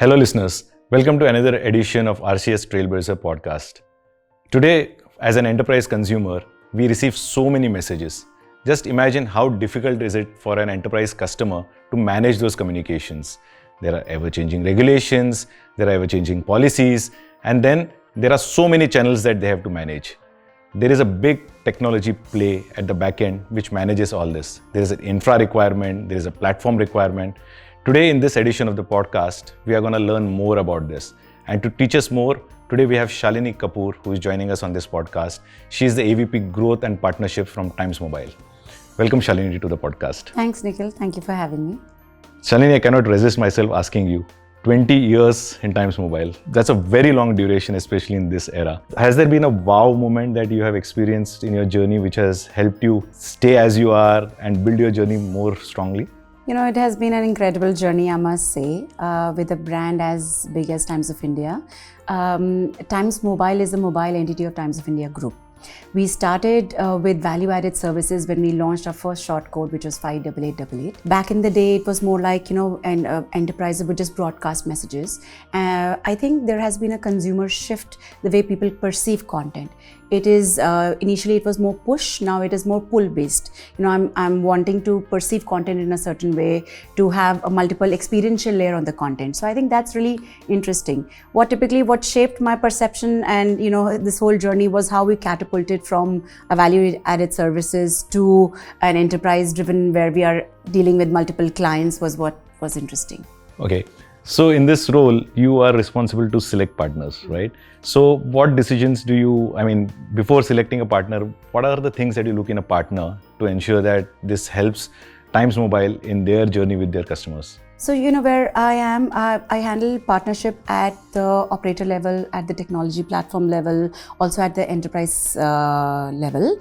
Hello listeners, welcome to another edition of RCS Trailblazer podcast. Today, as an enterprise consumer, we receive so many messages. Just imagine how difficult is it for an enterprise customer to manage those communications. There are ever-changing regulations, there are ever-changing policies, and then there are so many channels that they have to manage. There is a big technology play at the back end which manages all this. There is an infra requirement, there is a platform requirement. Today in this edition of the podcast, we are going to learn more about this. And to teach us more, today we have Shalini Kapoor who is joining us on this podcast. She is the AVP Growth and Partnerships from Times Mobile. Welcome Shalini to the podcast. Thanks Nikhil, thank you for having me. Shalini, I cannot resist myself asking you, 20 years in Times Mobile. That's a very long duration, especially in this era. Has there been a wow moment that you have experienced in your journey which has helped you stay as you are and build your journey more strongly? You know, it has been an incredible journey, I must say, with a brand as big as Times of India. Times Mobile is a mobile entity of Times of India Group. We started with value-added services when we launched our first short code, which was 58888. Back in the day, it was more like, enterprises would just broadcast messages. I think there has been a consumer shift, the way people perceive content. It is, initially it was more push, now it is more pull based. I'm wanting to perceive content in a certain way, to have a multiple experiential layer on the content. So I think that's really interesting. What shaped my perception and, this whole journey was how we catapulted from a value-added services to an enterprise-driven where we are dealing with multiple clients was what was interesting. Okay. So in this role, you are responsible to select partners, right? So what decisions before selecting a partner, what are the things that you look in a partner to ensure that this helps Times Mobile in their journey with their customers? So, where I am, I handle partnership at the operator level, at the technology platform level, also at the enterprise level.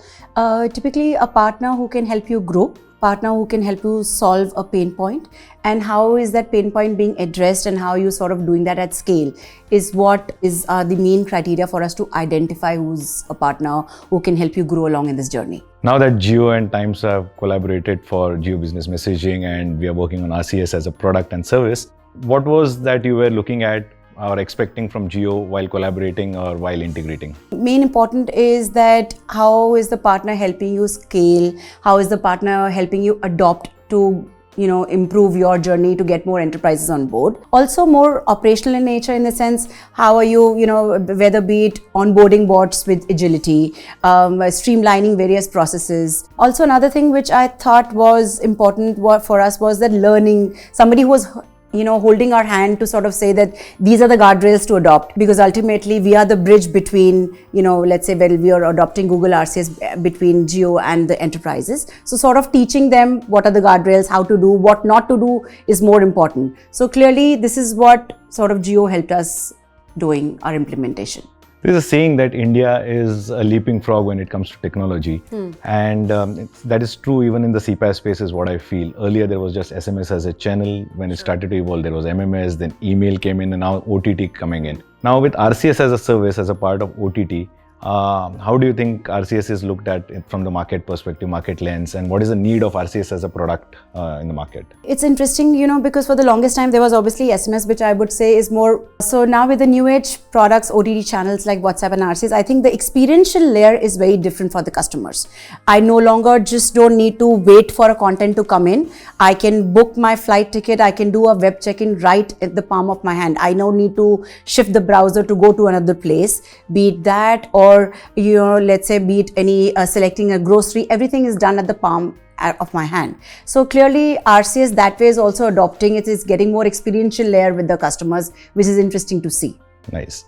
Typically, a partner who can help you grow, partner who can help you solve a pain point, and how is that pain point being addressed and how you sort of doing that at scale is what is the main criteria for us to identify who's a partner who can help you grow along in this journey. Now that Jio and Times have collaborated for Jio Business Messaging and we are working on RCS as a product and service, what was that you were looking at or expecting from Jio while collaborating or while integrating? Main important is that how is the partner helping you scale? How is the partner helping you adopt to improve your journey to get more enterprises on board. Also more operational in nature in the sense, how are you, whether be it onboarding bots with agility, streamlining various processes. Also another thing which I thought was important for us was that learning, somebody who was holding our hand to sort of say that these are the guardrails to adopt, because ultimately we are the bridge between, let's say when we are adopting Google RCS between Jio and the enterprises. So sort of teaching them what are the guardrails, how to do, what not to do is more important. So clearly this is what sort of Jio helped us doing our implementation. There's a saying that India is a leaping frog when it comes to technology. And that is true even in the CPaaS space is what I feel. Earlier there was just SMS as a channel. When it started to evolve, there was MMS, then email came in and now OTT coming in. Now with RCS as a service, as a part of OTT, how do you think RCS is looked at from the market perspective, market lens, and what is the need of RCS as a product in the market? It's interesting, because for the longest time there was obviously SMS, which I would say is more. So now with the new age products, OTT channels like WhatsApp and RCS, I think the experiential layer is very different for the customers. I no longer just don't need to wait for a content to come in. I can book my flight ticket. I can do a web check-in right at the palm of my hand. I don't need to shift the browser to go to another place, be it that or let's say be it any selecting a grocery, everything is done at the palm of my hand. So clearly RCS that way is also adopting it, is getting more experiential layer with the customers, which is interesting to see. Nice.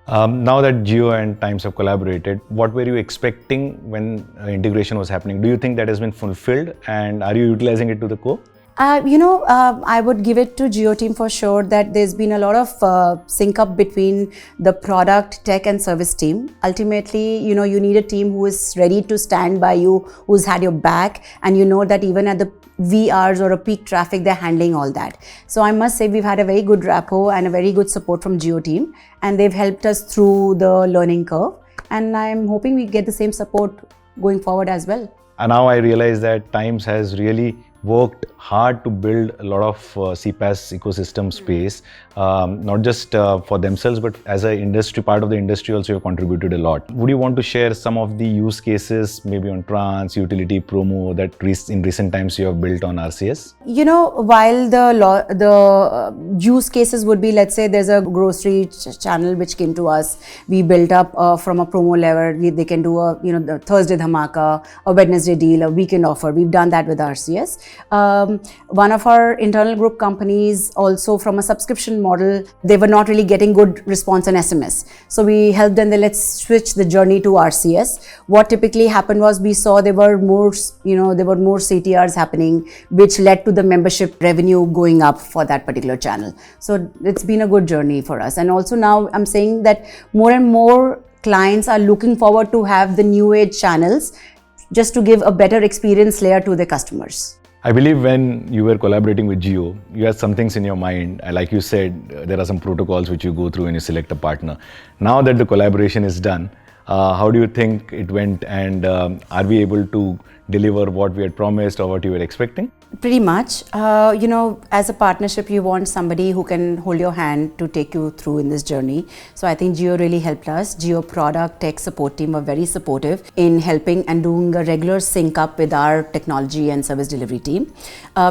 Now that Jio and Times have collaborated, what were you expecting when integration was happening? Do you think that has been fulfilled and are you utilizing it to the core? I would give it to Jio team for sure that there's been a lot of sync up between the product, tech and service team. Ultimately, you need a team who is ready to stand by you, who's had your back, and that even at the VRs or a peak traffic, they're handling all that. So I must say we've had a very good rapport and a very good support from Jio team, and they've helped us through the learning curve. And I'm hoping we get the same support going forward as well. And now I realize that Times has really worked hard to build a lot of CPaaS ecosystem space, not just for themselves, but as an industry, part of the industry also, you have contributed a lot. Would you want to share some of the use cases, maybe on trans, utility, promo, that in recent times you have built on RCS? You know, while the use cases would be, let's say there's a grocery channel which came to us, we built up from a promo level, they can do a, the Thursday dhamaka, a Wednesday deal, a weekend offer. We've done that with RCS. One of our internal group companies also, from a subscription model, they were not really getting good response on SMS. So we helped them, let's switch the journey to RCS. What typically happened was we saw there were more CTRs happening, which led to the membership revenue going up for that particular channel. So it's been a good journey for us. And also now I'm saying that more and more clients are looking forward to have the new age channels just to give a better experience layer to the customers. I believe when you were collaborating with Jio, you had some things in your mind. Like you said, there are some protocols which you go through when you select a partner. Now that the collaboration is done, how do you think it went, and are we able to deliver what we had promised or what you were expecting? Pretty much. As a partnership, you want somebody who can hold your hand to take you through in this journey. So I think Jio really helped us. Jio product tech support team were very supportive in helping and doing a regular sync up with our technology and service delivery team.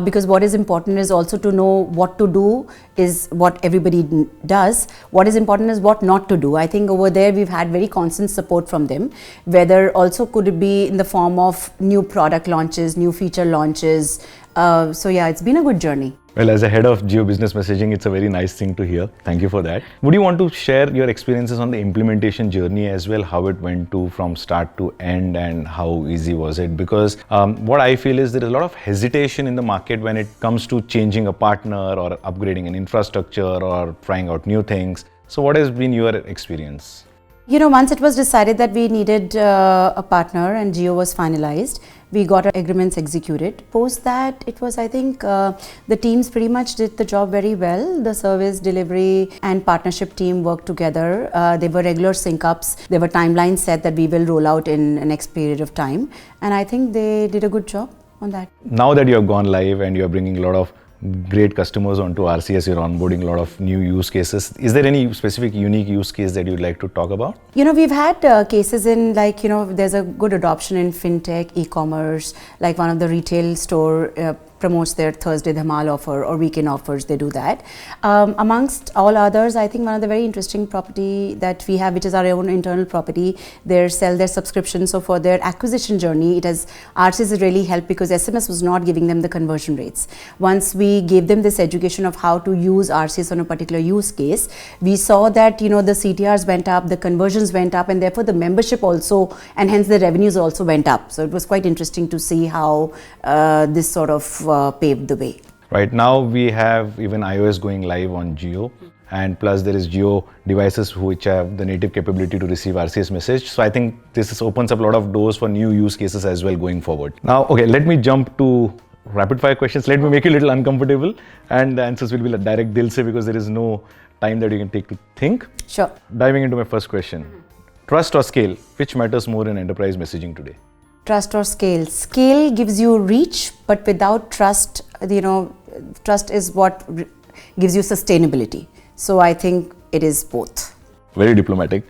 Because what is important is also to know what to do is what everybody does. What is important is what not to do. I think over there we've had very constant support from them, whether also could it be in the form of new product launches, new feature launches. So yeah, it's been a good journey. Well, as a head of Jio Business Messaging, it's a very nice thing to hear. Thank you for that. Would you want to share your experiences on the implementation journey as well, how it went from start to end and how easy was it? Because what I feel is there is a lot of hesitation in the market when it comes to changing a partner or upgrading an infrastructure or trying out new things. So what has been your experience? Once it was decided that we needed a partner and Jio was finalized, we got our agreements executed. Post that, it was, I think, the teams pretty much did the job very well. The service delivery and partnership team worked together. There were regular sync-ups. There were timelines set that we will roll out in the next period of time. And I think they did a good job on that. Now that you have gone live and you are bringing a lot of great customers onto RCS, you're onboarding a lot of new use cases. Is there any specific unique use case that you'd like to talk about? We've had cases in there's a good adoption in fintech, e-commerce, like one of the retail store promotes their Thursday Dhamal offer or weekend offers, they do that. Amongst all others, I think one of the very interesting property that we have, which is our own internal property, they sell their subscription. So for their acquisition journey, RCS has really helped because SMS was not giving them the conversion rates. Once we gave them this education of how to use RCS on a particular use case, we saw that, the CTRs went up, the conversions went up, and therefore the membership also, and hence the revenues also went up. So it was quite interesting to see how this sort of paved the way. Right now we have even iOS going live on Jio, and plus there is Jio devices which have the native capability to receive RCS message. So I think this opens up a lot of doors for new use cases as well going forward. Now, okay, let me jump to rapid fire questions. Let me make you a little uncomfortable, and the answers will be like direct dil se, because there is no time that you can take to think. Sure. Diving into my first question. Trust or scale, which matters more in enterprise messaging today? Trust or scale? Scale gives you reach, but without trust, trust is what gives you sustainability. So I think it is both. Very diplomatic.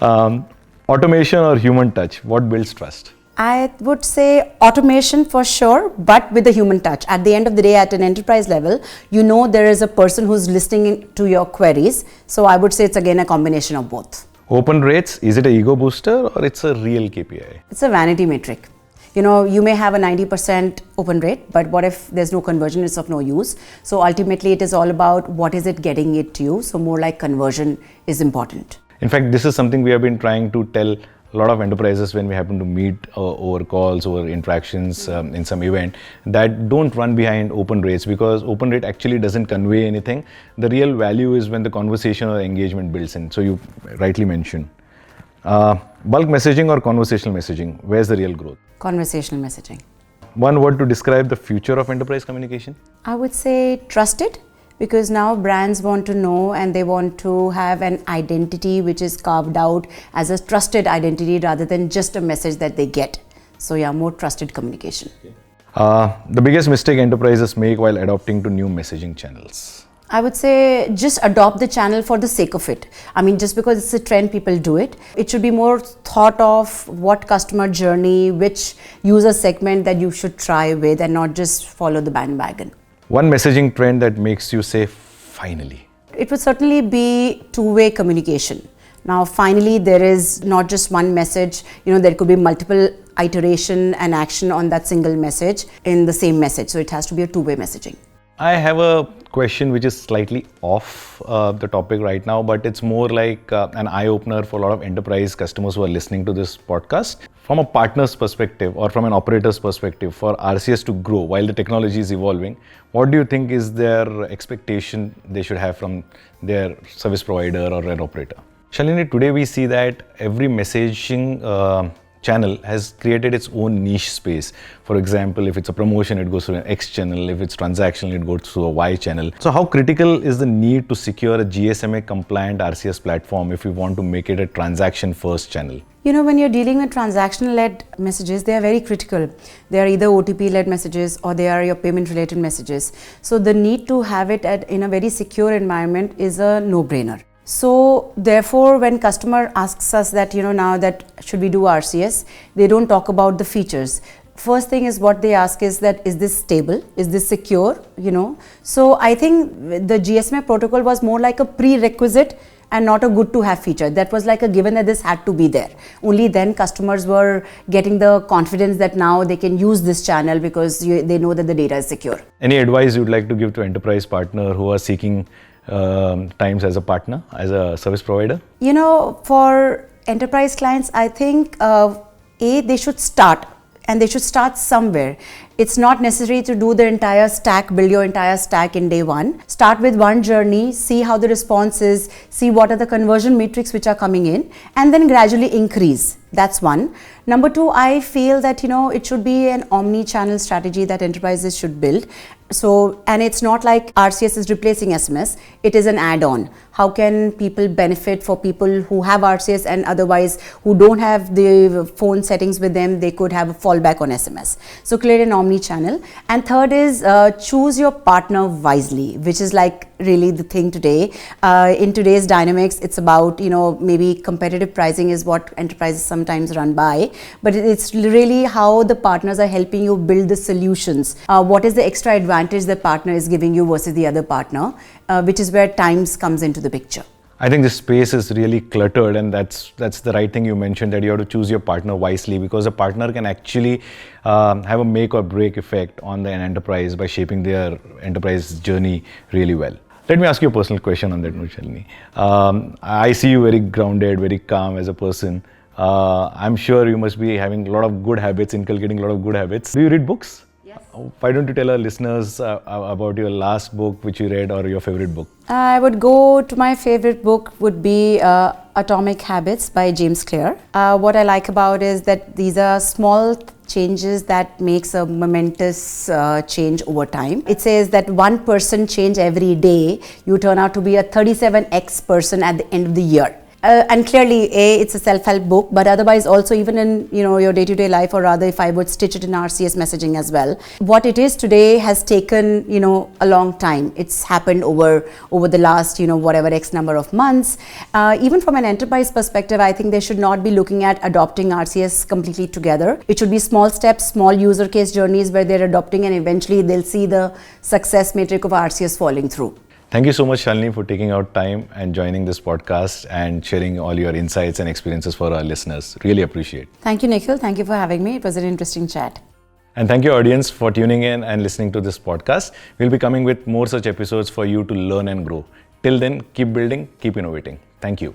Automation or human touch, what builds trust? I would say automation for sure, but with a human touch. At the end of the day, at an enterprise level, there is a person who's listening to your queries. So I would say it's again a combination of both. Open rates, is it a ego booster or it's a real KPI? It's a vanity metric. You may have a 90% open rate, but what if there's no conversion? It's of no use. So ultimately, it is all about what is it getting it to you. So more like conversion is important. In fact, this is something we have been trying to tell a lot of enterprises when we happen to meet over calls or interactions in some event, that don't run behind open rates, because open rate actually doesn't convey anything. The real value is when the conversation or engagement builds in. So you rightly mentioned. Bulk messaging or conversational messaging, where's the real growth? Conversational messaging. One word to describe the future of enterprise communication? I would say trusted. Because now brands want to know and they want to have an identity which is carved out as a trusted identity rather than just a message that they get. So yeah, more trusted communication. Okay. The biggest mistake enterprises make while adopting to new messaging channels. I would say just adopt the channel for the sake of it. I mean, just because it's a trend, people do it. It should be more thought of what customer journey, which user segment that you should try with, and not just follow the bandwagon. One messaging trend that makes you say, finally. It would certainly be two-way communication. Now, finally, there is not just one message, there could be multiple iteration and action on that single message in the same message. So it has to be a two-way messaging. I have a question which is slightly off the topic right now, but it's more like an eye-opener for a lot of enterprise customers who are listening to this podcast. From a partner's perspective or from an operator's perspective, for RCS to grow while the technology is evolving, what do you think is their expectation they should have from their service provider or an operator? Shalini, today we see that every messaging channel has created its own niche space. For example, if it's a promotion, it goes through an X channel. If it's transactional, it goes through a Y channel. So how critical is the need to secure a GSMA-compliant RCS platform if we want to make it a transaction-first channel? When you're dealing with transaction-led messages, they are very critical. They are either OTP-led messages or they are your payment-related messages. So the need to have it in a very secure environment is a no-brainer. So therefore, when customer asks us that, now that should we do RCS, they don't talk about the features. First thing is what they ask is that, is this stable? Is this secure? So I think the GSMA protocol was more like a prerequisite and not a good to have feature. That was like a given that this had to be there. Only then customers were getting the confidence that now they can use this channel because they know that the data is secure. Any advice you'd like to give to enterprise partner who are seeking times as a partner, as a service provider? For enterprise clients, I think they should start, and they should start somewhere. It's not necessary to do the entire stack, build your entire stack in day one. Start with one journey, see how the response is, see what are the conversion metrics which are coming in, and then gradually increase. That's one. Number two, I feel that, it should be an omni-channel strategy that enterprises should build. So, and it's not like RCS is replacing SMS, it is an add-on. How can people benefit for people who have RCS and otherwise who don't have the phone settings with them, they could have a fallback on SMS. So create an omni-channel. And third is choose your partner wisely, which is like really the thing today. In today's dynamics, it's about, maybe competitive pricing is what enterprises sometimes run by, but it's really how the partners are helping you build the solutions. What is the extra advantage the partner is giving you versus the other partner, which is where times comes into the picture. I think this space is really cluttered, and that's the right thing you mentioned, that you have to choose your partner wisely, because a partner can actually have a make or break effect on an enterprise by shaping their enterprise journey really well. Let me ask you a personal question on that note, Shalini. I see you very grounded, very calm as a person. I'm sure you must be having a lot of good habits, inculcating a lot of good habits. Do you read books? Yes. Why don't you tell our listeners about your last book which you read, or your favorite book? I would go to my favorite book would be Atomic Habits by James Clear. What I like about is that these are small changes that makes a momentous change over time. It says that 1% change every day, you turn out to be a 37x person at the end of the year. And clearly, it's a self-help book, but otherwise also even in your day-to-day life, or rather if I would stitch it in RCS messaging as well. What it is today has taken a long time. It's happened over the last whatever X number of months. Even from an enterprise perspective, I think they should not be looking at adopting RCS completely together. It should be small steps, small user case journeys where they're adopting, and eventually they'll see the success metric of RCS falling through. Thank you so much, Shalini, for taking out time and joining this podcast and sharing all your insights and experiences for our listeners. Really appreciate. Thank you, Nikhil. Thank you for having me. It was an interesting chat. And thank you, audience, for tuning in and listening to this podcast. We'll be coming with more such episodes for you to learn and grow. Till then, keep building, keep innovating. Thank you.